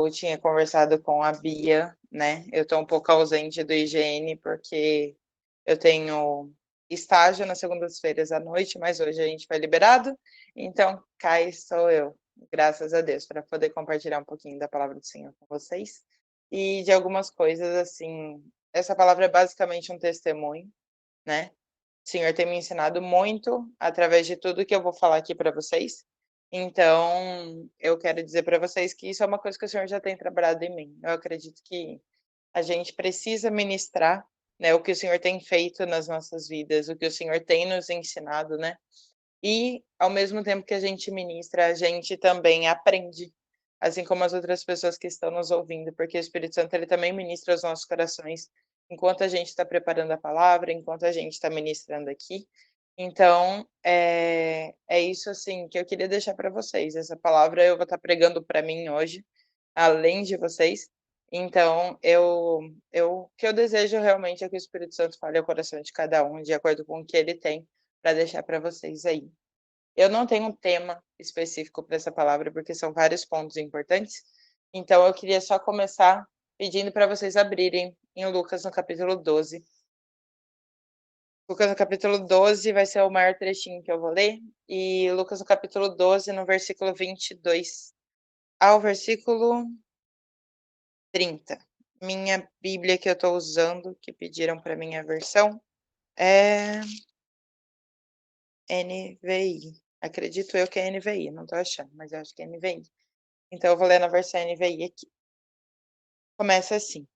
Eu tinha conversado com a Bia, né? Eu tô um pouco ausente do IGN porque eu tenho estágio nas segundas-feiras à noite, mas hoje a gente foi liberado, então cá estou eu, graças a Deus, para poder compartilhar um pouquinho da palavra do Senhor com vocês e de algumas coisas assim. Essa palavra é basicamente um testemunho, né? O Senhor tem me ensinado muito através de tudo que eu vou falar aqui para vocês. Então, eu quero dizer para vocês que isso é uma coisa que o Senhor já tem trabalhado em mim. Eu acredito que a gente precisa ministrar, né, o que o Senhor tem feito nas nossas vidas, o que o Senhor tem nos ensinado, né? E, ao mesmo tempo que a gente ministra, a gente também aprende, assim como as outras pessoas que estão nos ouvindo, porque o Espírito Santo ele também ministra os nossos corações enquanto a gente está preparando a palavra, enquanto a gente está ministrando aqui. Então, é isso assim que eu queria deixar para vocês. Essa palavra eu vou estar pregando para mim hoje, além de vocês. Então, o que eu desejo realmente é que o Espírito Santo fale ao coração de cada um, de acordo com o que ele tem para deixar para vocês aí. Eu não tenho um tema específico para essa palavra, porque são vários pontos importantes. Então, eu queria só começar pedindo para vocês abrirem em Lucas, no capítulo 12. Lucas, no capítulo 12, vai ser o maior trechinho que eu vou ler. E Lucas, no capítulo 12, no versículo 22 ao versículo 30. Minha Bíblia que eu estou usando, que pediram para minha versão, é NVI. Acredito eu que é NVI, não estou achando, mas eu acho que é NVI. Então, eu vou ler na versão NVI aqui. Começa assim: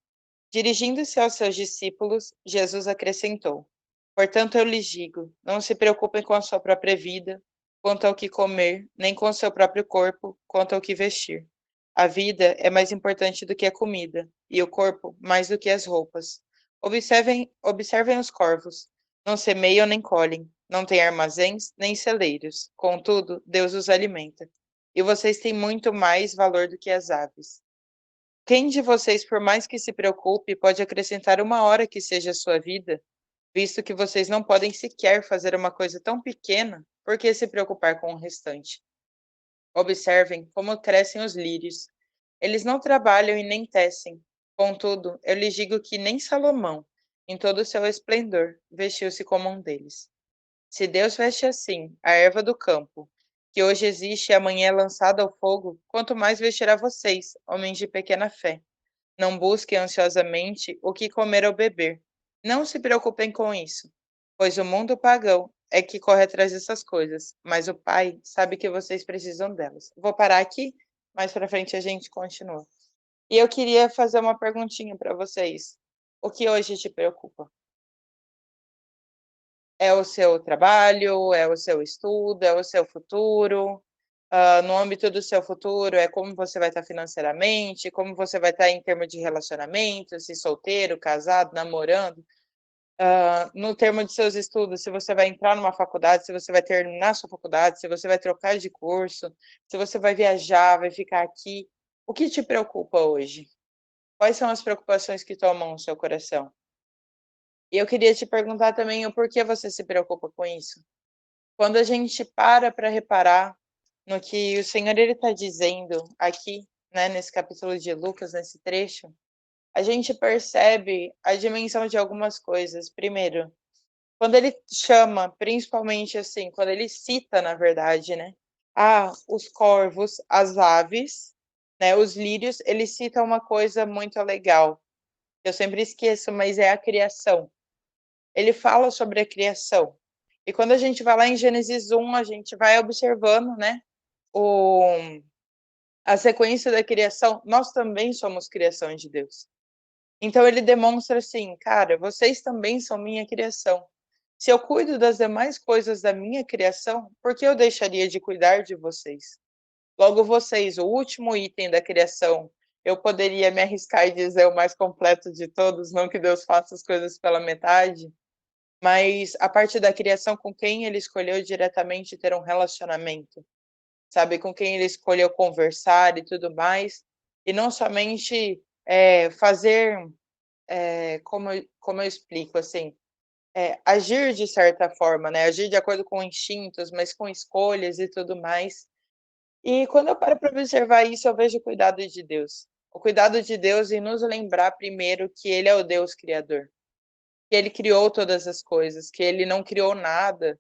Dirigindo-se aos seus discípulos, Jesus acrescentou: Portanto, eu lhes digo, não se preocupem com a sua própria vida, quanto ao que comer, nem com o seu próprio corpo, quanto ao que vestir. A vida é mais importante do que a comida, e o corpo mais do que as roupas. Observem os corvos. Não semeiam nem colhem, não têm armazéns nem celeiros. Contudo, Deus os alimenta. E vocês têm muito mais valor do que as aves. Quem de vocês, por mais que se preocupe, pode acrescentar uma hora que seja a sua vida? Visto que vocês não podem sequer fazer uma coisa tão pequena, por que se preocupar com o restante? Observem como crescem os lírios. Eles não trabalham e nem tecem. Contudo, eu lhes digo que nem Salomão, em todo o seu esplendor, vestiu-se como um deles. Se Deus veste assim a erva do campo, que hoje existe e amanhã é lançada ao fogo, quanto mais vestirá vocês, homens de pequena fé. Não busquem ansiosamente o que comer ou beber. Não se preocupem com isso, pois o mundo pagão é que corre atrás dessas coisas, mas o Pai sabe que vocês precisam delas. Vou parar aqui, mais para frente a gente continua. E eu queria fazer uma perguntinha para vocês. O que hoje te preocupa? É o seu trabalho, é o seu estudo, é o seu futuro? No âmbito do seu futuro, é como você vai estar financeiramente, como você vai estar em termos de relacionamento, se solteiro, casado, namorando. No termo de seus estudos, se você vai entrar numa faculdade, se você vai terminar sua faculdade, se você vai trocar de curso, se você vai viajar, vai ficar aqui. O que te preocupa hoje? Quais são as preocupações que tomam o seu coração? E eu queria te perguntar também o porquê você se preocupa com isso. Quando a gente para reparar no que o Senhor ele está dizendo aqui, né, nesse capítulo de Lucas, nesse trecho, a gente percebe a dimensão de algumas coisas. Primeiro, quando ele chama, principalmente assim, quando ele cita, na verdade, né, os corvos, as aves, né, os lírios, ele cita uma coisa muito legal. Eu sempre esqueço, mas é a criação. Ele fala sobre a criação. E quando a gente vai lá em Gênesis 1, a gente vai observando, né, o, a sequência da criação. Nós também somos criação de Deus. Então ele demonstra assim, cara, vocês também são minha criação. Se eu cuido das demais coisas da minha criação, por que eu deixaria de cuidar de vocês? Logo vocês, o último item da criação, eu poderia me arriscar e dizer o mais completo de todos, não que Deus faça as coisas pela metade, mas a parte da criação com quem ele escolheu diretamente ter um relacionamento, sabe, com quem ele escolheu conversar e tudo mais, e não somente fazer, como eu explico, assim, agir de certa forma, né, agir de acordo com instintos, mas com escolhas e tudo mais. E quando eu paro para observar isso, eu vejo o cuidado de Deus. O cuidado de Deus em nos lembrar primeiro que Ele é o Deus criador, que Ele criou todas as coisas, que Ele não criou nada,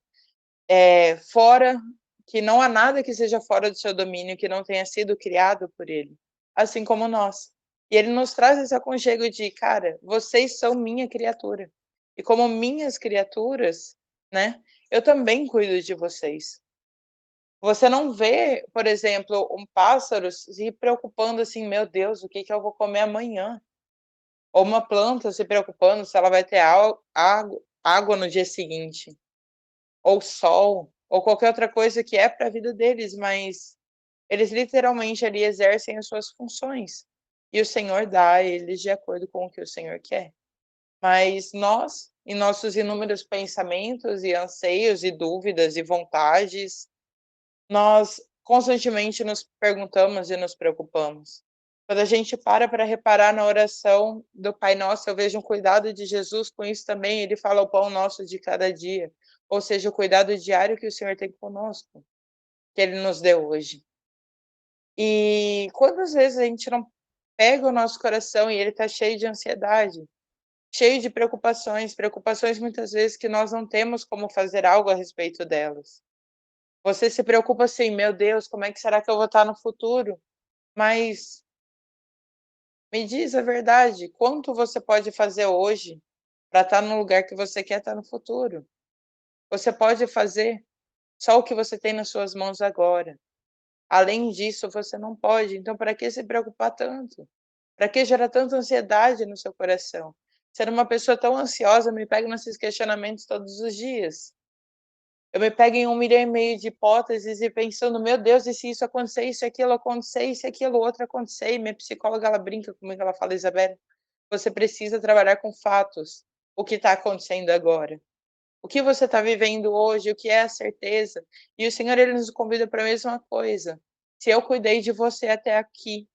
fora, que não há nada que seja fora do seu domínio, que não tenha sido criado por Ele, assim como nós. E Ele nos traz esse aconchego de: "Cara, vocês são minha criatura, e como minhas criaturas, né, eu também cuido de vocês". Você não vê, por exemplo, um pássaro se preocupando assim: "Meu Deus, o que que eu vou comer amanhã?". Ou uma planta se preocupando se ela vai ter água no dia seguinte, ou sol, ou qualquer outra coisa que é para a vida deles, mas eles literalmente ali exercem as suas funções, e o Senhor dá a eles de acordo com o que o Senhor quer. Mas nós, em nossos inúmeros pensamentos e anseios e dúvidas e vontades, nós constantemente nos perguntamos e nos preocupamos. Quando a gente para reparar na oração do Pai Nosso, eu vejo um cuidado de Jesus com isso também, ele fala: "O pão nosso de cada dia", ou seja, o cuidado diário que o Senhor tem conosco, que Ele nos deu hoje. E quantas vezes a gente não pega o nosso coração e ele está cheio de ansiedade, cheio de preocupações, preocupações muitas vezes que nós não temos como fazer algo a respeito delas. Você se preocupa assim: "Meu Deus, como é que será que eu vou estar no futuro?". Mas me diz a verdade, quanto você pode fazer hoje para estar no lugar que você quer estar no futuro? Você pode fazer só o que você tem nas suas mãos agora. Além disso, você não pode, então para que se preocupar tanto? Para que gerar tanta ansiedade no seu coração? Ser uma pessoa tão ansiosa me pega nesses questionamentos todos os dias. Eu me pego em 1,5 milhão de hipóteses e pensando: "Meu Deus, e se isso acontecer, e se aquilo acontecer, e se aquilo outro acontecer?". E minha psicóloga, ela brinca comigo, ela fala: "Isabela, você precisa trabalhar com fatos, o que está acontecendo agora. O que você está vivendo hoje, o que é a certeza". E o Senhor, ele nos convida para a mesma coisa. Se eu cuidei de você até aqui,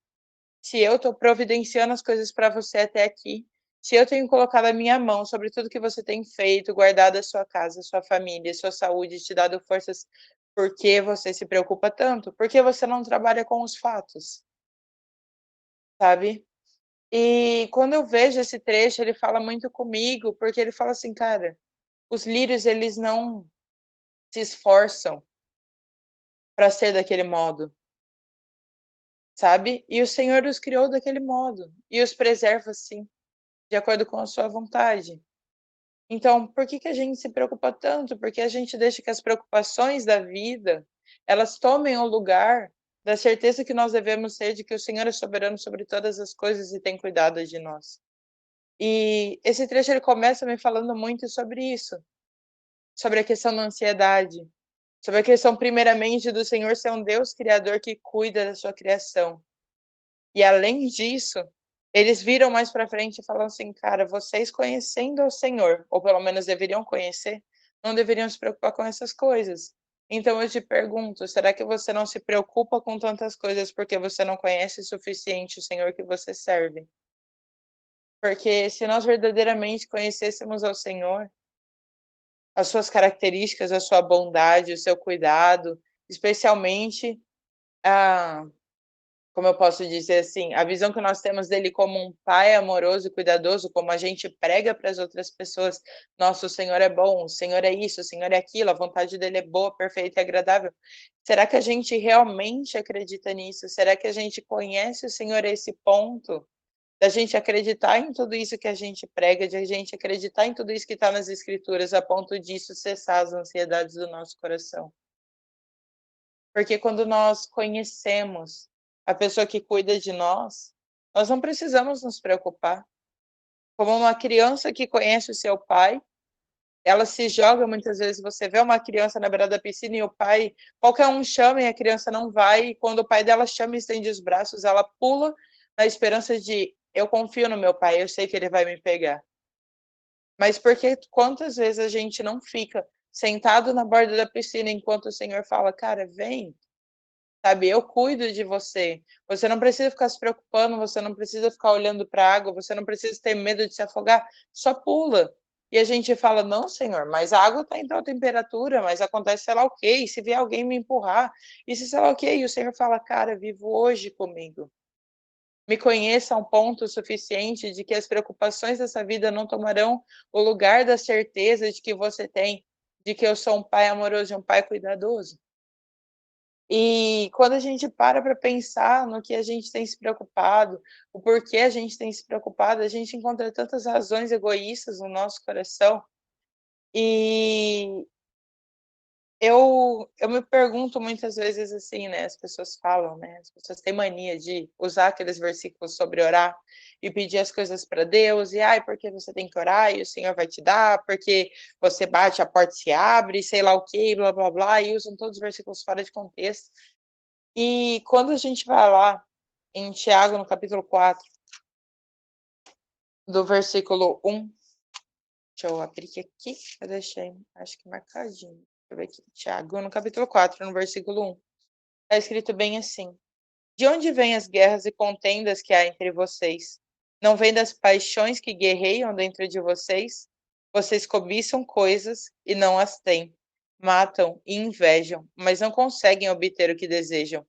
se eu estou providenciando as coisas para você até aqui, se eu tenho colocado a minha mão sobre tudo que você tem feito, guardado a sua casa, a sua família, a sua saúde, te dado forças, por que você se preocupa tanto? Por que você não trabalha com os fatos, sabe? E quando eu vejo esse trecho, ele fala muito comigo, porque ele fala assim: "Cara, os lírios, eles não se esforçam para ser daquele modo, sabe? E o Senhor os criou daquele modo e os preserva assim, de acordo com a sua vontade". Então, por que que a gente se preocupa tanto? Porque a gente deixa que as preocupações da vida, elas tomem o lugar da certeza que nós devemos ter de que o Senhor é soberano sobre todas as coisas e tem cuidado de nós. E esse trecho ele começa me falando muito sobre isso, sobre a questão da ansiedade, sobre a questão primeiramente do Senhor ser um Deus criador que cuida da sua criação. E além disso, eles viram mais para frente e falam assim: "Cara, vocês conhecendo o Senhor, ou pelo menos deveriam conhecer, não deveriam se preocupar com essas coisas". Então eu te pergunto, será que você não se preocupa com tantas coisas porque você não conhece o suficiente o Senhor que você serve? Porque se nós verdadeiramente conhecêssemos ao Senhor, as suas características, a sua bondade, o seu cuidado, especialmente a como eu posso dizer assim, a visão que nós temos dele como um pai amoroso e cuidadoso, como a gente prega para as outras pessoas: "Nosso Senhor é bom, o Senhor é isso, o Senhor é aquilo, a vontade dele é boa, perfeita e agradável". Será que a gente realmente acredita nisso? Será que a gente conhece o Senhor a esse ponto, da gente acreditar em tudo isso que a gente prega, de a gente acreditar em tudo isso que está nas escrituras, a ponto disso cessar as ansiedades do nosso coração? Porque quando nós conhecemos a pessoa que cuida de nós, nós não precisamos nos preocupar. Como uma criança que conhece o seu pai, ela se joga muitas vezes, você vê uma criança na beira da piscina e o pai, qualquer um chama e a criança não vai, e quando o pai dela chama e estende os braços, ela pula na esperança de: "Eu confio no meu pai, eu sei que ele vai me pegar". Mas porque quantas vezes a gente não fica sentado na borda da piscina enquanto o Senhor fala: "Cara, vem, sabe, eu cuido de você. Você não precisa ficar se preocupando, você não precisa ficar olhando para a água, você não precisa ter medo de se afogar, só pula". E a gente fala: "Não, Senhor, mas a água está em tal temperatura, mas acontece sei lá o quê, e se vier alguém me empurrar, e se sei lá o quê", e o Senhor fala: "Cara, vivo hoje comigo". Me conheça a um ponto suficiente de que as preocupações dessa vida não tomarão o lugar da certeza de que você tem, de que eu sou um pai amoroso e um pai cuidadoso. E quando a gente para pensar no que a gente tem se preocupado, o porquê a gente tem se preocupado, a gente encontra tantas razões egoístas no nosso coração. E eu me pergunto muitas vezes assim, né, as pessoas falam, né, as pessoas têm mania de usar aqueles versículos sobre orar e pedir as coisas para Deus, e: "Ai, porque você tem que orar e o Senhor vai te dar, porque você bate, a porta se abre", sei lá o quê, blá-blá-blá, e usam todos os versículos fora de contexto. E quando a gente vai lá em Tiago, no capítulo 4, do versículo 1, deixa eu abrir aqui, eu deixei, acho que marcadinho. Deixa eu ver aqui, Tiago, no capítulo 4, no versículo 1, está escrito bem assim: "De onde vêm as guerras e contendas que há entre vocês? Não vêm das paixões que guerreiam dentro de vocês? Vocês cobiçam coisas e não as têm, matam e invejam, mas não conseguem obter o que desejam.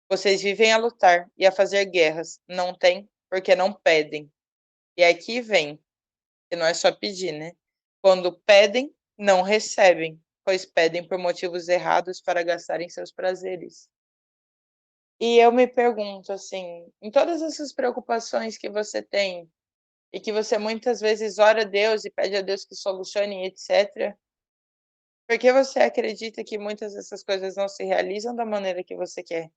Vocês vivem a lutar e a fazer guerras, não têm, porque não pedem." E aqui vem, que não é só pedir, né? Quando pedem, não recebem, pois pedem por motivos errados para gastarem seus prazeres. E eu me pergunto, assim, em todas essas preocupações que você tem, e que você muitas vezes ora a Deus e pede a Deus que solucione, etc., por que você acredita que muitas dessas coisas não se realizam da maneira que você quer?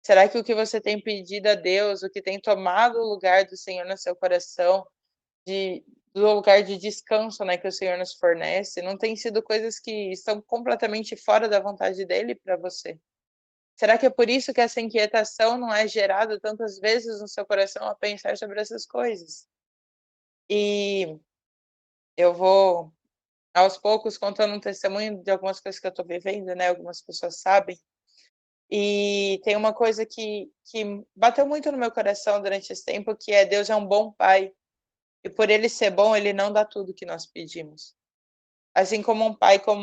Será que o que você tem pedido a Deus, o que tem tomado o lugar do Senhor no seu coração, de do lugar de descanso, né, que o Senhor nos fornece, não tem sido coisas que estão completamente fora da vontade dele para você? Será que é por isso que essa inquietação não é gerada tantas vezes no seu coração a pensar sobre essas coisas? E eu vou, aos poucos, contando um testemunho de algumas coisas que eu estou vivendo, né, algumas pessoas sabem. E tem uma coisa que bateu muito no meu coração durante esse tempo, que é: Deus é um bom pai, e por ele ser bom, ele não dá tudo que nós pedimos. Assim como um pai com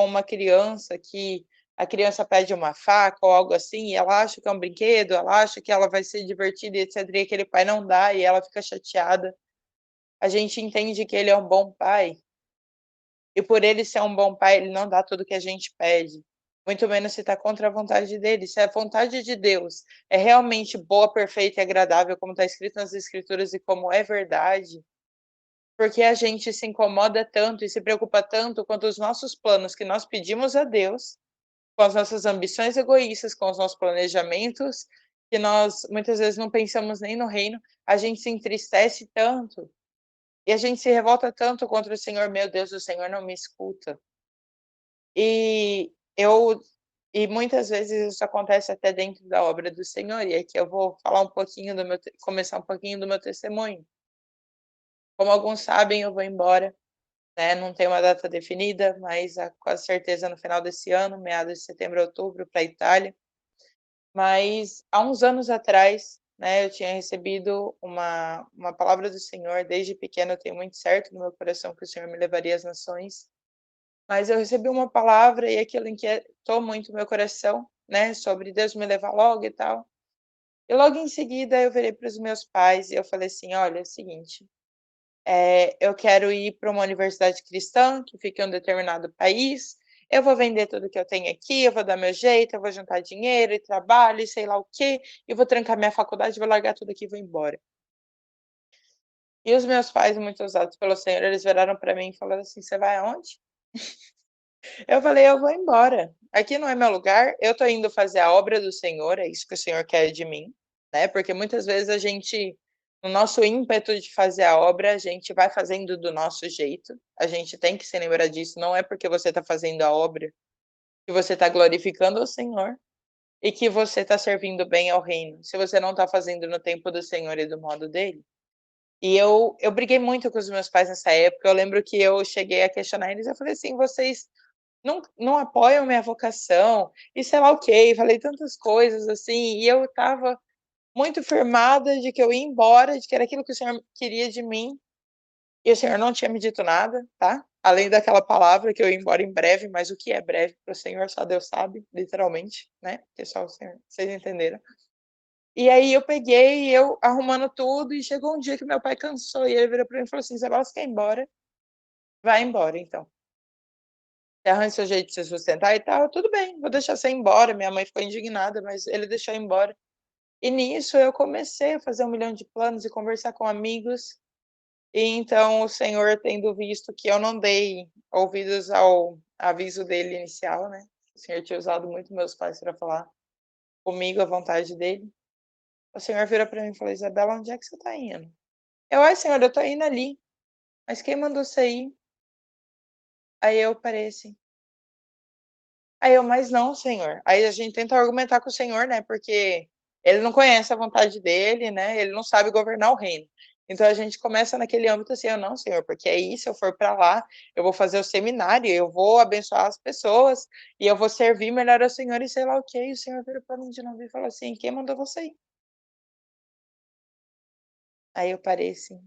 uma criança, que a criança pede uma faca ou algo assim, e ela acha que é um brinquedo, ela acha que ela vai ser divertida e etcétera, e aquele pai não dá e ela fica chateada. A gente entende que ele é um bom pai, e por ele ser um bom pai, ele não dá tudo que a gente pede, muito menos se está contra a vontade dele. Se a vontade de Deus é realmente boa, perfeita e agradável, como está escrito nas escrituras e como é verdade, porque a gente se incomoda tanto e se preocupa tanto quanto os nossos planos que nós pedimos a Deus, com as nossas ambições egoístas, com os nossos planejamentos, que nós muitas vezes não pensamos nem no reino, a gente se entristece tanto, e a gente se revolta tanto contra o Senhor: "Meu Deus, o Senhor não me escuta." E eu e muitas vezes isso acontece até dentro da obra do Senhor, e aqui eu vou falar um pouquinho do meu te começar um pouquinho do meu testemunho. Como alguns sabem, eu vou embora, né, não tem uma data definida, mas com certeza no final desse ano, meados de setembro, outubro, para a Itália. Mas há uns anos atrás, né, eu tinha recebido uma palavra do Senhor. Desde pequena eu tenho muito certo no meu coração que o Senhor me levaria às nações, mas eu recebi uma palavra e aquilo inquietou muito o meu coração, né, sobre Deus me levar logo e tal. E logo em seguida eu virei para os meus pais e eu falei assim: "Olha, é o seguinte, eu quero ir para uma universidade cristã que fica em um determinado país, eu vou vender tudo que eu tenho aqui, eu vou dar meu jeito, eu vou juntar dinheiro e trabalho e sei lá o quê, e vou trancar minha faculdade, vou largar tudo aqui e vou embora." E os meus pais, muito usados pelo Senhor, eles viraram para mim e falaram assim: "Você vai aonde?" Eu falei: "Eu vou embora. Aqui não é meu lugar, eu tô indo fazer a obra do Senhor, é isso que o Senhor quer de mim", né, porque muitas vezes a gente, no nosso ímpeto de fazer a obra, a gente vai fazendo do nosso jeito. A gente tem que se lembrar disso, não é porque você está fazendo a obra que você está glorificando o Senhor e que você está servindo bem ao reino, se você não está fazendo no tempo do Senhor e do modo dele. E eu briguei muito com os meus pais nessa época. Eu lembro que eu cheguei a questionar eles, eu falei assim: "Vocês não apoiam minha vocação", e sei lá o quê, falei tantas coisas, assim, e eu estava muito firmada de que eu ia embora, de que era aquilo que o Senhor queria de mim, e o Senhor não tinha me dito nada, tá, além daquela palavra que eu ia embora em breve, mas o que é breve para o Senhor só Deus sabe, literalmente, né, porque só o Senhor, vocês entenderam. E aí eu peguei, eu arrumando tudo, e chegou um dia que meu pai cansou, e ele virou para mim e falou assim: "Isabela, você quer ir embora? Vai embora então. Você arranja seu jeito de se sustentar e tal, tudo bem, vou deixar você ir embora". Minha mãe ficou indignada, mas ele deixou ir embora. E nisso eu comecei a fazer 1 milhão de planos e conversar com amigos, e então o Senhor, tendo visto que eu não dei ouvidos ao aviso dele inicial, né, o Senhor tinha usado muito meus pais para falar comigo a vontade dele, o Senhor virou para mim e falou: "Isabela, onde é que você está indo?". Eu: "Ai, Senhor, eu tô indo ali". "Mas quem mandou você ir?". Aí eu parei assim. Aí eu: "Mas não, Senhor". Aí a gente tenta argumentar com o Senhor, né, porque ele não conhece a vontade dele, né, ele não sabe governar o reino. Então a gente começa naquele âmbito assim: "Eu: "Não, Senhor, porque aí se eu for para lá, eu vou fazer o seminário, eu vou abençoar as pessoas, e eu vou servir melhor ao Senhor e sei lá o quê". E o Senhor virou para mim de novo e falou assim: "Quem mandou você ir?". Aí eu parei assim,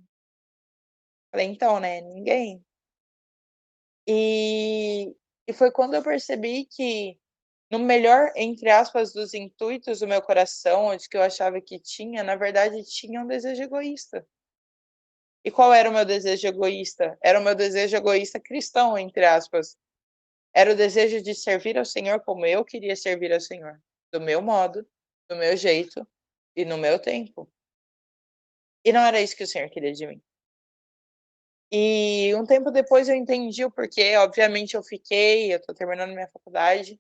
falei: "Então, né, ninguém". E e foi quando eu percebi que, no melhor, entre aspas, dos intuitos do meu coração, onde que eu achava que tinha, na verdade tinha um desejo egoísta. E qual era o meu desejo egoísta? Era o meu desejo egoísta cristão, entre aspas. Era o desejo de servir ao Senhor como eu queria servir ao Senhor, do meu modo, do meu jeito e no meu tempo. E não era isso que o Senhor queria de mim. E um tempo depois eu entendi o porquê, obviamente eu tô terminando minha faculdade,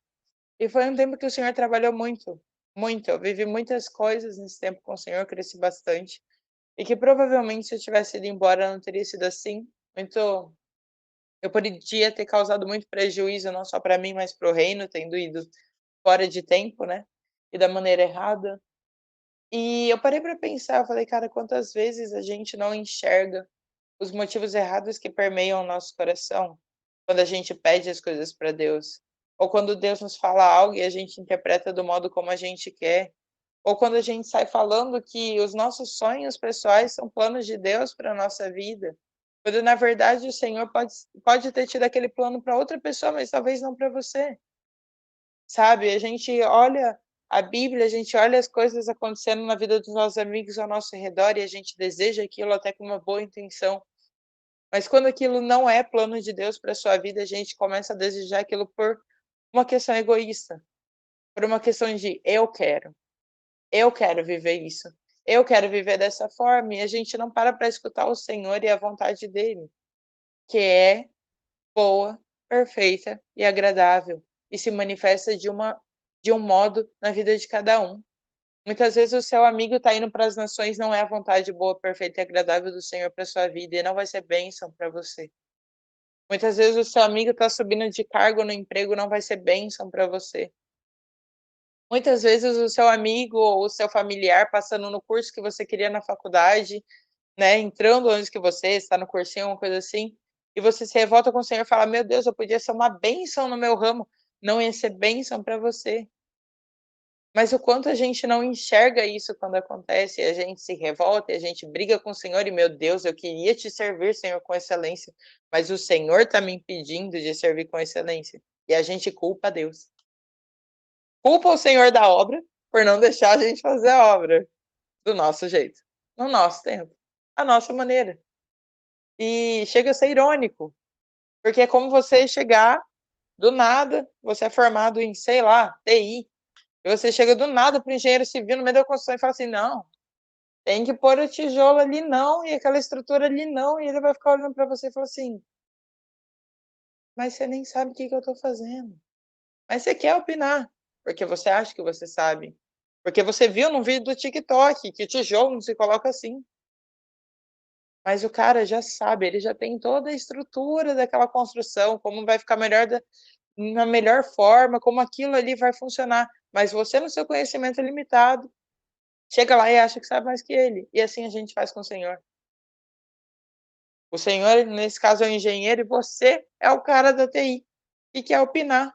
e foi um tempo que o Senhor trabalhou muito, muito. Eu vivi muitas coisas nesse tempo com o Senhor, cresci bastante, e que provavelmente se eu tivesse ido embora não teria sido assim. Muito Eu podia ter causado muito prejuízo, não só para mim, mas para o reino, tendo ido fora de tempo, né, e da maneira errada. E eu parei para pensar, eu falei: "Cara, quantas vezes a gente não enxerga os motivos errados que permeiam o nosso coração, quando a gente pede as coisas para Deus, ou quando Deus nos fala algo e a gente interpreta do modo como a gente quer, ou quando a gente sai falando que os nossos sonhos pessoais são planos de Deus para a nossa vida, quando na verdade o Senhor pode ter tido aquele plano para outra pessoa, mas talvez não para você, sabe. A gente olha a Bíblia, a gente olha as coisas acontecendo na vida dos nossos amigos ao nosso redor e a gente deseja aquilo até com uma boa intenção. Mas quando aquilo não é plano de Deus para sua vida, a gente começa a desejar aquilo por uma questão egoísta, por uma questão de eu quero viver isso, eu quero viver dessa forma, e a gente não para escutar o Senhor e a vontade dele, que é boa, perfeita e agradável, e se manifesta de um modo na vida de cada um. Muitas vezes o seu amigo está indo para as nações, não é a vontade boa, perfeita e agradável do Senhor para sua vida, e não vai ser bênção para você. Muitas vezes o seu amigo está subindo de cargo no emprego, não vai ser bênção para você. Muitas vezes o seu amigo ou o seu familiar passando no curso que você queria na faculdade, né, entrando onde que você está no cursinho, uma coisa assim, e você se revolta com o Senhor e fala: "Meu Deus, eu podia ser uma bênção no meu ramo", não ia ser bênção para você. Mas o quanto a gente não enxerga isso quando acontece, e a gente se revolta, e a gente briga com o Senhor e: "Meu Deus, eu queria te servir, Senhor, com excelência, mas o Senhor está me impedindo de servir com excelência". E a gente culpa Deus. Culpa o Senhor da obra, por não deixar a gente fazer a obra do nosso jeito, no nosso tempo, à nossa maneira. E chega a ser irônico, porque é como você chegar do nada, você é formado em, sei lá, TI, e você chega do nada para o engenheiro civil no meio da construção e fala assim: "Não, tem que pôr o tijolo ali não, e aquela estrutura ali não", e ele vai ficar olhando para você e falar assim: "Mas você nem sabe o que que eu estou fazendo". Mas você quer opinar, porque você acha que você sabe, porque você viu num vídeo do TikTok que tijolo não se coloca assim. Mas o cara já sabe, ele já tem toda a estrutura daquela construção, como vai ficar melhor na melhor forma, como aquilo ali vai funcionar, mas você no seu conhecimento limitado, chega lá e acha que sabe mais que ele, e assim a gente faz com o Senhor. O Senhor, nesse caso, é o engenheiro e você é o cara da TI, e quer opinar.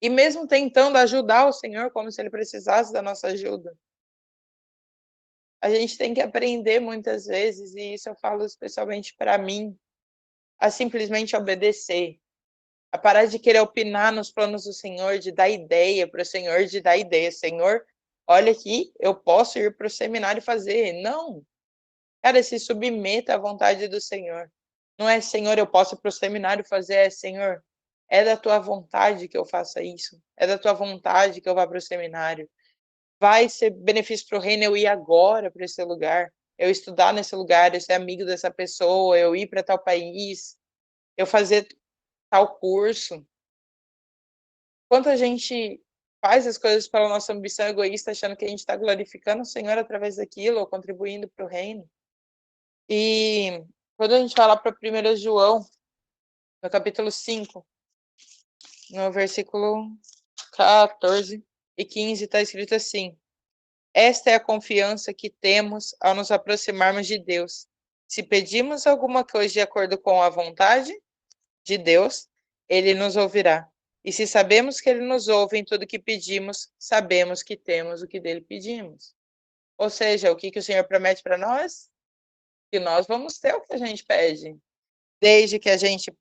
E mesmo tentando ajudar o Senhor como se ele precisasse da nossa ajuda. A gente tem que aprender muitas vezes, e isso eu falo especialmente para mim, a simplesmente obedecer, a parar de querer opinar nos planos do Senhor, de dar ideia para o Senhor, de dar ideia. Senhor, Olha aqui, eu posso ir para o seminário e fazer. Não. Cara, se submeta à vontade do Senhor. Não é, Senhor, eu posso ir para o seminário fazer, é, Senhor, é da tua vontade que eu faça isso. É da tua vontade que eu vá para o seminário. Vai ser benefício para o reino eu ir agora para esse lugar. Eu estudar nesse lugar, eu ser amigo dessa pessoa, eu ir para tal país, eu fazer tal curso. Quanta gente faz as coisas pela nossa ambição egoísta, achando que a gente está glorificando o Senhor através daquilo, ou contribuindo para o reino. E quando a gente vai lá para 1 João, no capítulo 5, no versículo 14 e 15, está escrito assim: esta é a confiança que temos ao nos aproximarmos de Deus. Se pedimos alguma coisa de acordo com a vontade de Deus, ele nos ouvirá. E se sabemos que ele nos ouve em tudo que pedimos, sabemos que temos o que dele pedimos. Ou seja, o que o Senhor promete para nós? Que nós vamos ter o que a gente pede. Desde que a gente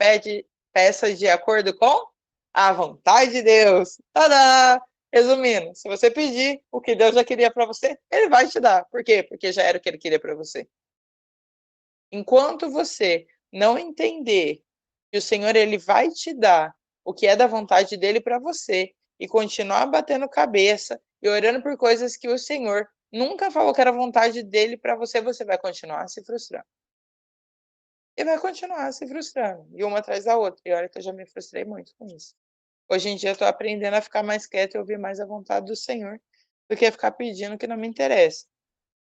peça de acordo com a vontade de Deus. Tadá! Resumindo, se você pedir o que Deus já queria para você, ele vai te dar. Por quê? Porque já era o que ele queria para você. Enquanto você não entender que o Senhor ele vai te dar o que é da vontade dele para você e continuar batendo cabeça e orando por coisas que o Senhor nunca falou que era vontade dele para você, você vai continuar se frustrando. E vai continuar se frustrando, e uma atrás da outra. E olha que eu já me frustrei muito com isso. Hoje em dia eu tô aprendendo a ficar mais quieta e ouvir mais a vontade do Senhor, do que ficar pedindo o que não me interessa.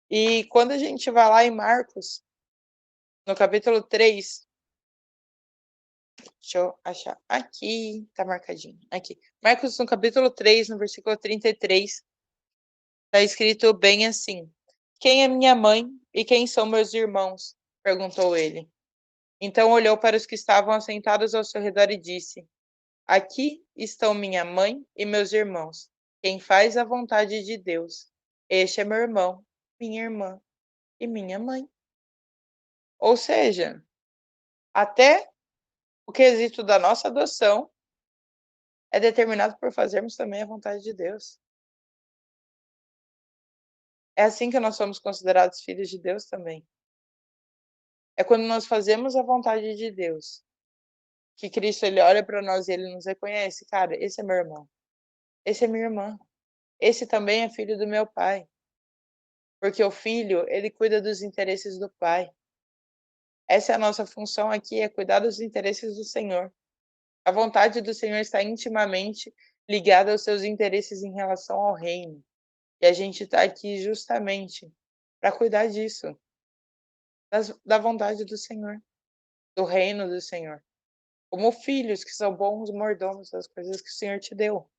E quando a gente vai lá em Marcos, no capítulo 3, deixa eu achar aqui, tá marcadinho, aqui. Marcos no capítulo 3, no versículo 33, tá escrito bem assim: quem é minha mãe e quem são meus irmãos? Perguntou ele. Então olhou para os que estavam assentados ao seu redor e disse: aqui estão minha mãe e meus irmãos. Quem faz a vontade de Deus, este é meu irmão, minha irmã e minha mãe. Ou seja, até o quesito da nossa adoção é determinado por fazermos também a vontade de Deus. É assim que nós somos considerados filhos de Deus também. É quando nós fazemos a vontade de Deus, que Cristo ele olha para nós e ele nos reconhece. Cara, esse é meu irmão, esse é minha irmã, esse também é filho do meu pai. Porque o filho, ele cuida dos interesses do pai. Essa é a nossa função aqui, é cuidar dos interesses do Senhor. A vontade do Senhor está intimamente ligada aos seus interesses em relação ao reino. E a gente está aqui justamente para cuidar disso, da vontade do Senhor, do reino do Senhor. Como filhos que são bons mordomos das coisas que o Senhor te deu.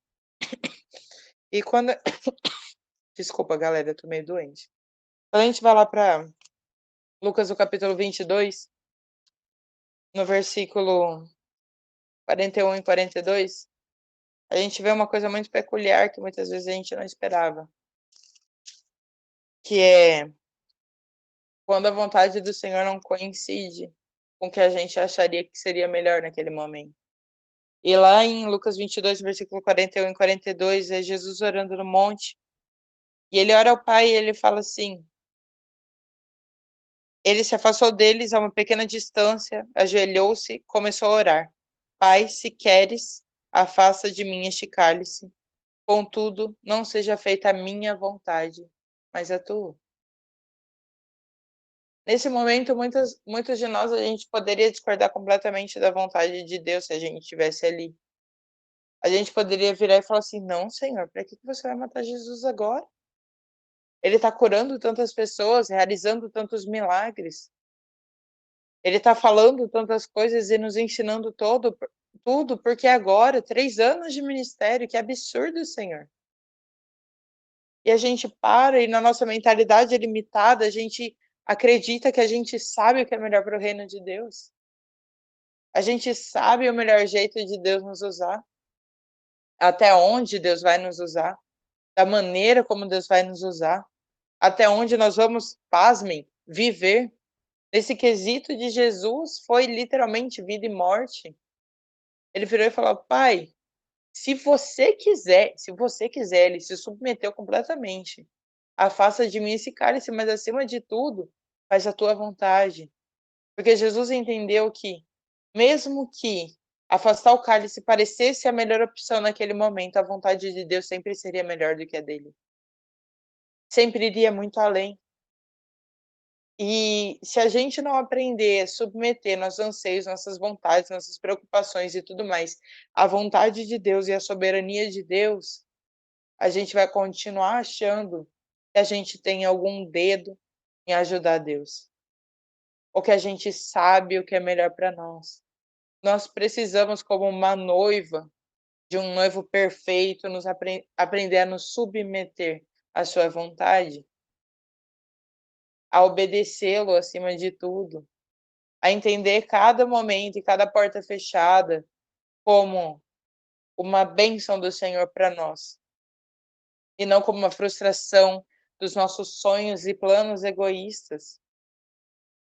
E quando. Desculpa, galera, eu tô meio doente. Quando a gente vai lá para Lucas, no capítulo 22, no versículo 41 e 42, a gente vê uma coisa muito peculiar que muitas vezes a gente não esperava. Que é quando a vontade do Senhor não coincide com o que a gente acharia que seria melhor naquele momento. E lá em Lucas 22, versículo 41 e 42, é Jesus orando no monte. E ele ora ao Pai e ele fala assim: ele se afastou deles a uma pequena distância, ajoelhou-se, começou a orar. Pai, se queres, afasta de mim este cálice. Contudo, não seja feita a minha vontade, mas a tua. Nesse momento, muitos de nós, a gente poderia discordar completamente da vontade de Deus se a gente estivesse ali. A gente poderia virar e falar assim: não, Senhor, para que você vai matar Jesus agora? Ele está curando tantas pessoas, realizando tantos milagres. Ele está falando tantas coisas e nos ensinando tudo, porque agora, 3 anos de ministério, que absurdo, Senhor. E a gente para e na nossa mentalidade limitada, a gente acredita que a gente sabe o que é melhor para o reino de Deus. A gente sabe o melhor jeito de Deus nos usar, até onde Deus vai nos usar, da maneira como Deus vai nos usar, até onde nós vamos, pasmem, viver. Esse quesito de Jesus foi literalmente vida e morte. Ele virou e falou: Pai, Se você quiser, ele se submeteu completamente. Afasta de mim esse cálice, mas acima de tudo, faz a tua vontade. Porque Jesus entendeu que, mesmo que afastar o cálice parecesse a melhor opção naquele momento, a vontade de Deus sempre seria melhor do que a dele. Sempre iria muito além. E se a gente não aprender a submeter nossos anseios, nossas vontades, nossas preocupações e tudo mais à vontade de Deus e à soberania de Deus, a gente vai continuar achando que a gente tem algum dedo em ajudar Deus, ou que a gente sabe o que é melhor para nós. Nós precisamos, como uma noiva, de um noivo perfeito, nos aprender a nos submeter à sua vontade, a obedecê-lo acima de tudo, a entender cada momento e cada porta fechada como uma bênção do Senhor para nós, e não como uma frustração dos nossos sonhos e planos egoístas.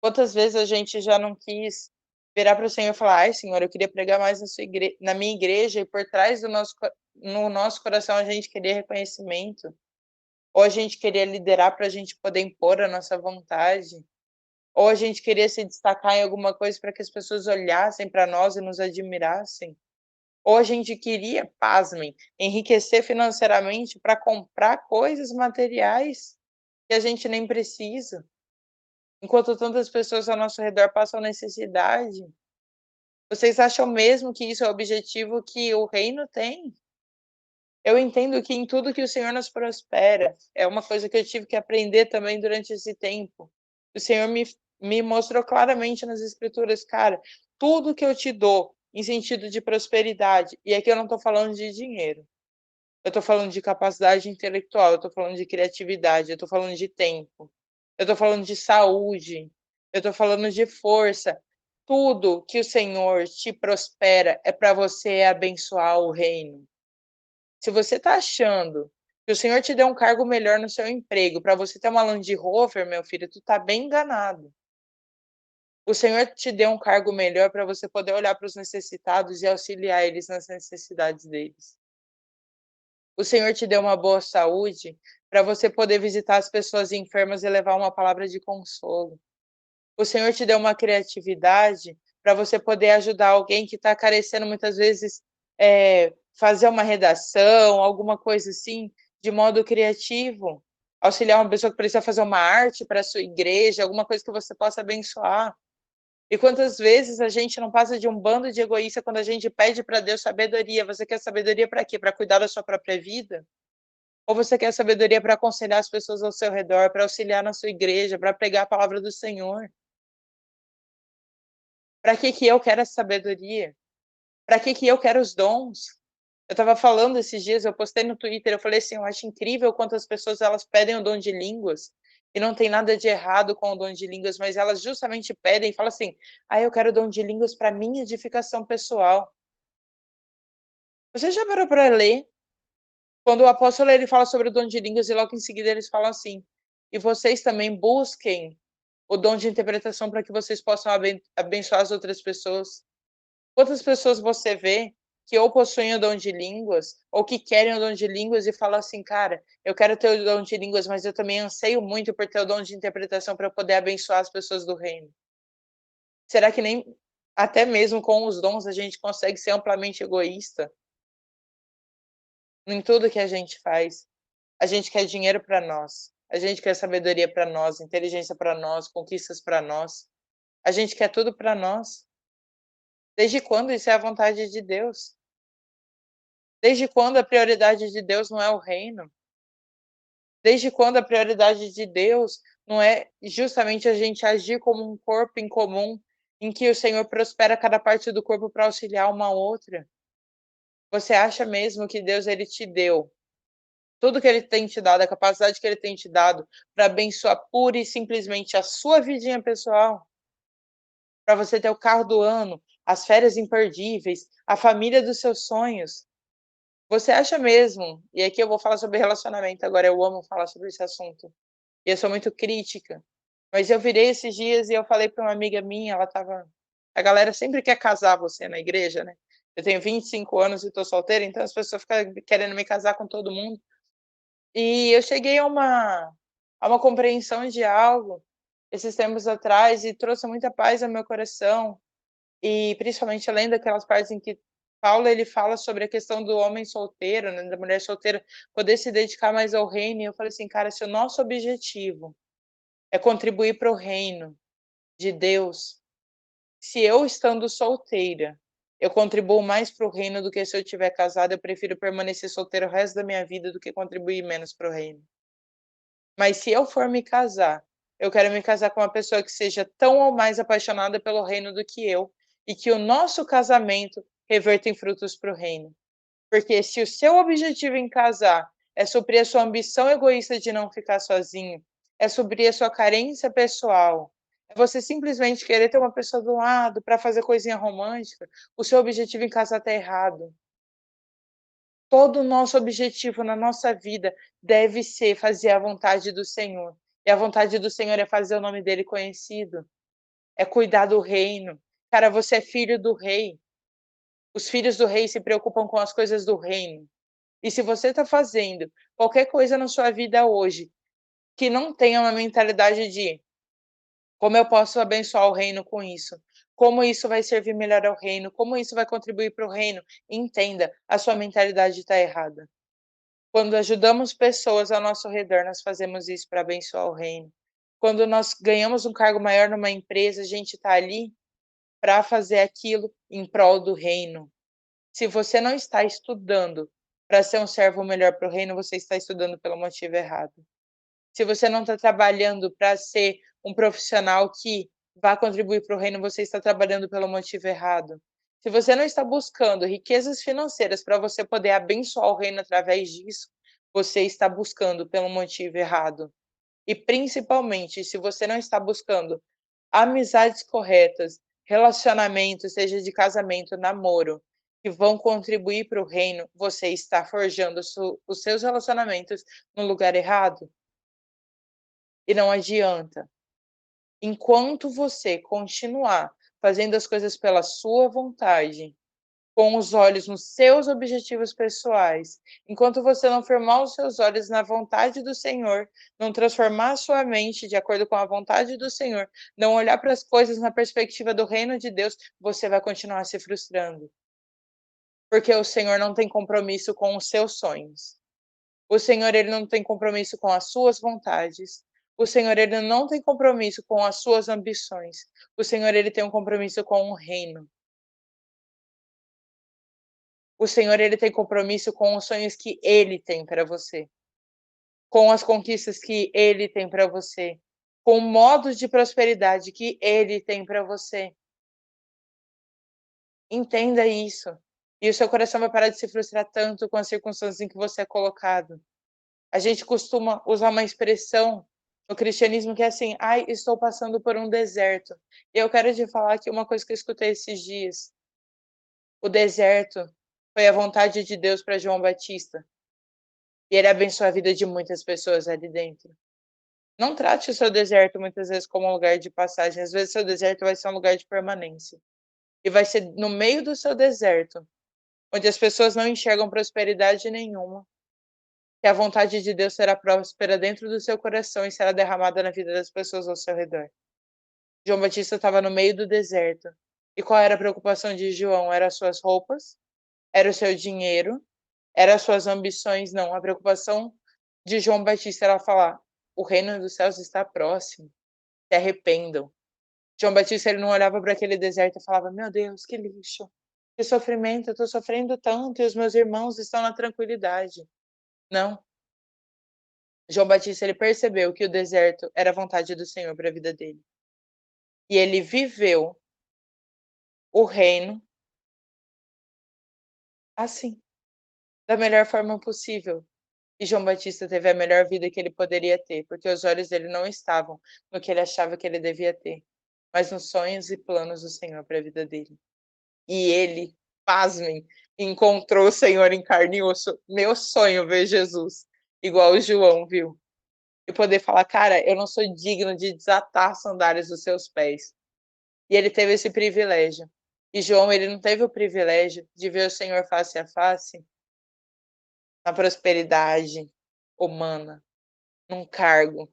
Quantas vezes a gente já não quis virar para o Senhor e falar: "Ai, Senhor, eu queria pregar mais na minha igreja", e por trás do no nosso coração a gente queria reconhecimento, ou a gente queria liderar para a gente poder impor a nossa vontade, ou a gente queria se destacar em alguma coisa para que as pessoas olhassem para nós e nos admirassem, ou a gente queria, pasmem, enriquecer financeiramente para comprar coisas materiais que a gente nem precisa, enquanto tantas pessoas ao nosso redor passam necessidade. Vocês acham mesmo que isso é o objetivo que o reino tem? Eu entendo que em tudo que o Senhor nos prospera, é uma coisa que eu tive que aprender também durante esse tempo. O Senhor me mostrou claramente nas escrituras: "Cara, tudo que eu te dou em sentido de prosperidade", e aqui eu não estou falando de dinheiro, eu estou falando de capacidade intelectual, eu estou falando de criatividade, eu estou falando de tempo, eu estou falando de saúde, eu estou falando de força. Tudo que o Senhor te prospera é para você abençoar o reino. Se você está achando que o Senhor te deu um cargo melhor no seu emprego para você ter uma Land Rover, meu filho, tu está bem enganado. O Senhor te deu um cargo melhor para você poder olhar para os necessitados e auxiliar eles nas necessidades deles. O Senhor te deu uma boa saúde para você poder visitar as pessoas enfermas e levar uma palavra de consolo. O Senhor te deu uma criatividade para você poder ajudar alguém que está carecendo muitas vezes, fazer uma redação, alguma coisa assim, de modo criativo. Auxiliar uma pessoa que precisa fazer uma arte para a sua igreja, alguma coisa que você possa abençoar. E quantas vezes a gente não passa de um bando de egoísta quando a gente pede para Deus sabedoria. Você quer sabedoria para quê? Para cuidar da sua própria vida? Ou você quer sabedoria para aconselhar as pessoas ao seu redor, para auxiliar na sua igreja, para pregar a palavra do Senhor? Para que eu quero essa sabedoria? Para que eu quero os dons? Eu estava falando esses dias, eu postei no Twitter, eu falei assim: "Eu acho incrível quantas pessoas elas pedem o dom de línguas, e não tem nada de errado com o dom de línguas, mas elas justamente pedem e falam assim: "Ah, eu quero o dom de línguas para minha edificação pessoal". Você já parou para ler? Quando o apóstolo ele fala sobre o dom de línguas e logo em seguida eles falam assim: "E vocês também busquem o dom de interpretação para que vocês possam abençoar as outras pessoas". Quantas pessoas você vê que ou possuem o dom de línguas, ou que querem o dom de línguas e falam assim: "Cara, eu quero ter o dom de línguas, mas eu também anseio muito por ter o dom de interpretação para poder abençoar as pessoas do reino". Será que nem até mesmo com os dons a gente consegue ser amplamente egoísta em tudo que a gente faz? A gente quer dinheiro para nós, a gente quer sabedoria para nós, inteligência para nós, conquistas para nós. A gente quer tudo para nós. Desde quando isso é a vontade de Deus? Desde quando a prioridade de Deus não é o reino? Desde quando a prioridade de Deus não é justamente a gente agir como um corpo em comum, em que o Senhor prospera cada parte do corpo para auxiliar uma outra? Você acha mesmo que Deus ele te deu tudo que ele tem te dado, a capacidade que ele tem te dado para abençoar pura e simplesmente a sua vidinha pessoal? Para você ter o carro do ano, as férias imperdíveis, a família dos seus sonhos? Você acha mesmo, e aqui eu vou falar sobre relacionamento agora, eu amo falar sobre esse assunto, e eu sou muito crítica, mas eu virei esses dias e eu falei para uma amiga minha, ela estava a galera sempre quer casar você na igreja, né. Eu tenho 25 anos e estou solteira, então as pessoas ficam querendo me casar com todo mundo. E eu cheguei a uma compreensão de algo esses tempos atrás e trouxe muita paz ao meu coração, e principalmente além daquelas partes em que Paulo ele fala sobre a questão do homem solteiro, né, da mulher solteira, poder se dedicar mais ao reino, e eu falei assim: "Cara, se o nosso objetivo é contribuir para o reino de Deus, se eu estando solteira, eu contribuo mais para o reino do que se eu estiver casada, eu prefiro permanecer solteira o resto da minha vida do que contribuir menos para o reino. Mas se eu for me casar, eu quero me casar com uma pessoa que seja tão ou mais apaixonada pelo reino do que eu, e que o nosso casamento reverta em frutos para o reino. Porque se o seu objetivo em casar é suprir a sua ambição egoísta de não ficar sozinho, é suprir a sua carência pessoal, é você simplesmente querer ter uma pessoa do lado para fazer coisinha romântica, o seu objetivo em casar está errado. Todo o nosso objetivo na nossa vida deve ser fazer a vontade do Senhor. E a vontade do Senhor é fazer o nome dele conhecido, é cuidar do reino. Cara, você é filho do rei. Os filhos do rei se preocupam com as coisas do reino. E se você está fazendo qualquer coisa na sua vida hoje que não tenha uma mentalidade de como eu posso abençoar o reino com isso, como isso vai servir melhor ao reino, como isso vai contribuir para o reino, entenda, a sua mentalidade está errada. Quando ajudamos pessoas ao nosso redor, nós fazemos isso para abençoar o reino. Quando nós ganhamos um cargo maior numa empresa, a gente está ali para fazer aquilo em prol do reino. Se você não está estudando para ser um servo melhor para o reino, você está estudando pelo motivo errado. Se você não está trabalhando para ser um profissional que vá contribuir para o reino, você está trabalhando pelo motivo errado. Se você não está buscando riquezas financeiras para você poder abençoar o reino através disso, você está buscando pelo motivo errado. E principalmente, se você não está buscando amizades corretas, relacionamentos, seja de casamento, namoro, que vão contribuir para o reino, você está forjando os seus relacionamentos no lugar errado. E não adianta. Enquanto você continuar fazendo as coisas pela sua vontade, com os olhos nos seus objetivos pessoais, enquanto você não firmar os seus olhos na vontade do Senhor, não transformar a sua mente de acordo com a vontade do Senhor, não olhar para as coisas na perspectiva do reino de Deus, você vai continuar se frustrando. Porque o Senhor não tem compromisso com os seus sonhos. O Senhor, ele não tem compromisso com as suas vontades. O Senhor, ele não tem compromisso com as suas ambições. O Senhor, ele tem um compromisso com o reino. O Senhor, ele tem compromisso com os sonhos que ele tem para você, com as conquistas que ele tem para você, com modos de prosperidade que ele tem para você. Entenda isso. E o seu coração vai parar de se frustrar tanto com as circunstâncias em que você é colocado. A gente costuma usar uma expressão no cristianismo que é assim: "Ai, estou passando por um deserto". E eu quero te falar aqui uma coisa que eu escutei esses dias. O deserto foi a vontade de Deus para João Batista, e ele abençoou a vida de muitas pessoas ali dentro. Não trate o seu deserto muitas vezes como um lugar de passagem, às vezes seu deserto vai ser um lugar de permanência. E vai ser no meio do seu deserto, onde as pessoas não enxergam prosperidade nenhuma, que a vontade de Deus será próspera dentro do seu coração e será derramada na vida das pessoas ao seu redor. João Batista estava no meio do deserto. E qual era a preocupação de João? Era as suas roupas? Era o seu dinheiro? Era as suas ambições? Não, a preocupação de João Batista era falar: "O reino dos céus está próximo, se arrependam". João Batista, ele não olhava para aquele deserto e falava: "Meu Deus, que lixo, que sofrimento, eu estou sofrendo tanto e os meus irmãos estão na tranquilidade". Não, João Batista, ele percebeu que o deserto era a vontade do Senhor para a vida dele. E ele viveu o reino assim, da melhor forma possível. E João Batista teve a melhor vida que ele poderia ter, porque os olhos dele não estavam no que ele achava que ele devia ter, mas nos sonhos e planos do Senhor para a vida dele. E ele, pasmem, encontrou o Senhor em carne e osso. Meu sonho ver Jesus, igual o João viu. E poder falar: "Cara, eu não sou digno de desatar as sandálias dos seus pés". E ele teve esse privilégio. E João, ele não teve o privilégio de ver o Senhor face a face na prosperidade humana, num cargo.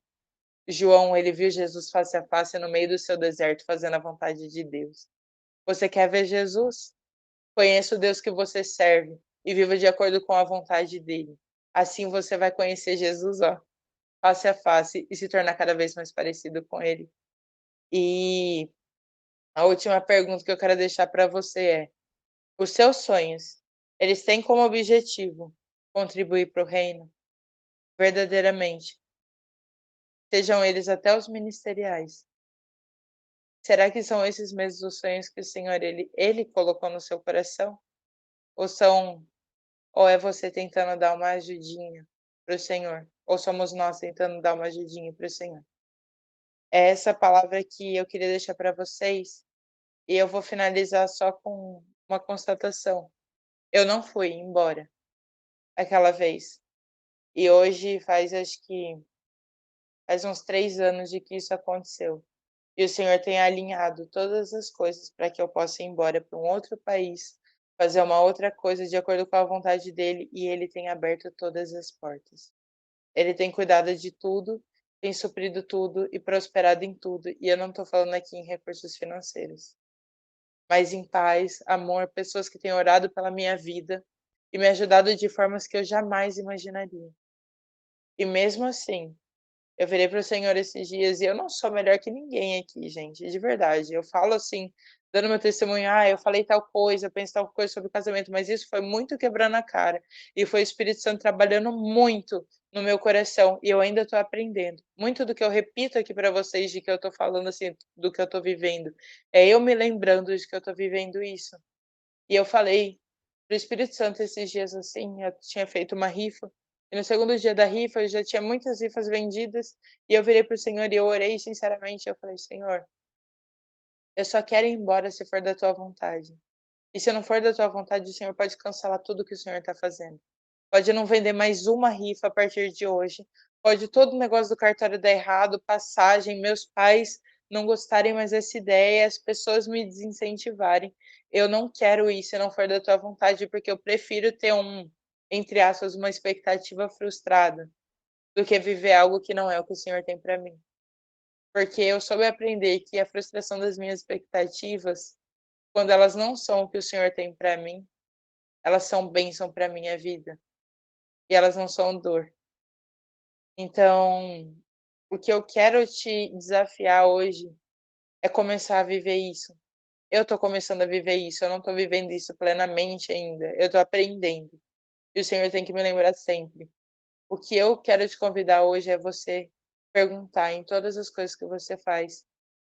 João, ele viu Jesus face a face no meio do seu deserto, fazendo a vontade de Deus. Você quer ver Jesus? Conheça o Deus que você serve e viva de acordo com a vontade dele. Assim você vai conhecer Jesus, ó, face a face e se tornar cada vez mais parecido com ele. E a última pergunta que eu quero deixar para você é: os seus sonhos, eles têm como objetivo contribuir para o reino? Verdadeiramente, sejam eles até os ministeriais. Será que são esses mesmos os sonhos que o Senhor ele colocou no seu coração? Ou são ou é você tentando dar uma ajudinha para o Senhor? Ou somos nós tentando dar uma ajudinha para o Senhor? É essa palavra que eu queria deixar para vocês, e eu vou finalizar só com uma constatação. Eu não fui embora aquela vez. E hoje acho que faz uns 3 anos de que isso aconteceu. E o Senhor tem alinhado todas as coisas para que eu possa ir embora para um outro país, fazer uma outra coisa de acordo com a vontade dele, e ele tem aberto todas as portas. Ele tem cuidado de tudo, tem suprido tudo e prosperado em tudo. E eu não estou falando aqui em recursos financeiros, mas em paz, amor, pessoas que têm orado pela minha vida e me ajudado de formas que eu jamais imaginaria. E mesmo assim, eu virei para o Senhor esses dias e eu não sou melhor que ninguém aqui, gente, de verdade. Eu falo assim, dando meu testemunho, eu falei tal coisa, eu penso tal coisa sobre o casamento, mas isso foi muito quebrando a cara. E foi o Espírito Santo trabalhando muito no meu coração e eu ainda estou aprendendo. Muito do que eu repito aqui para vocês, de que eu estou falando assim, do que eu estou vivendo, é eu me lembrando de que eu estou vivendo isso. E eu falei para o Espírito Santo esses dias assim, eu tinha feito uma rifa, e no segundo dia da rifa eu já tinha muitas rifas vendidas, e eu virei para o Senhor e eu orei sinceramente, eu falei: "Senhor, eu só quero ir embora se for da tua vontade. E se não for da tua vontade, o Senhor pode cancelar tudo que o Senhor está fazendo. Pode não vender mais uma rifa a partir de hoje. Pode todo o negócio do cartório dar errado, passagem, meus pais não gostarem mais dessa ideia, as pessoas me desincentivarem. Eu não quero ir se não for da tua vontade, porque eu prefiro ter entre aspas, uma expectativa frustrada, do que viver algo que não é o que o Senhor tem para mim. Porque eu soube aprender que a frustração das minhas expectativas, quando elas não são o que o Senhor tem para mim, elas são bênção para minha vida, e elas não são dor. Então, o que eu quero te desafiar hoje é começar a viver isso. Eu estou começando a viver isso, eu não estou vivendo isso plenamente ainda, eu estou aprendendo. E o Senhor tem que me lembrar sempre. O que eu quero te convidar hoje é você perguntar em todas as coisas que você faz: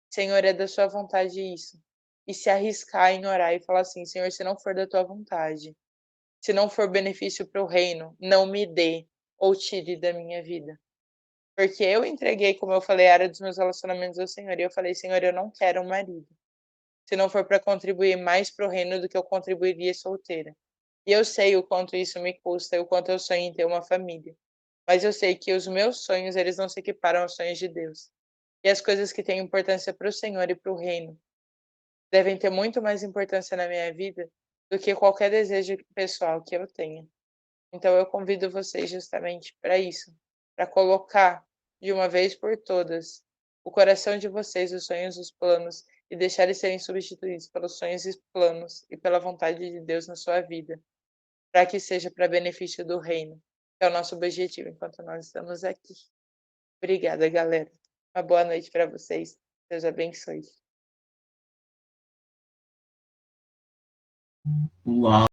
"Senhor, é da sua vontade isso?" E se arriscar em orar e falar assim: "Senhor, se não for da tua vontade, se não for benefício para o reino, não me dê ou tire da minha vida." Porque eu entreguei, como eu falei, a área dos meus relacionamentos ao Senhor, e eu falei: "Senhor, eu não quero um marido, se não for para contribuir mais para o reino do que eu contribuiria solteira." E eu sei o quanto isso me custa e o quanto eu sonho em ter uma família, mas eu sei que os meus sonhos, eles não se equiparam aos sonhos de Deus. E as coisas que têm importância para o Senhor e para o reino, devem ter muito mais importância na minha vida do que qualquer desejo pessoal que eu tenha. Então eu convido vocês justamente para isso, para colocar de uma vez por todas o coração de vocês, os sonhos, os planos, e deixar eles serem substituídos pelos sonhos e planos e pela vontade de Deus na sua vida, para que seja para benefício do reino, que é o nosso objetivo enquanto nós estamos aqui. Obrigada, galera. Uma boa noite para vocês. Deus abençoe. Uau!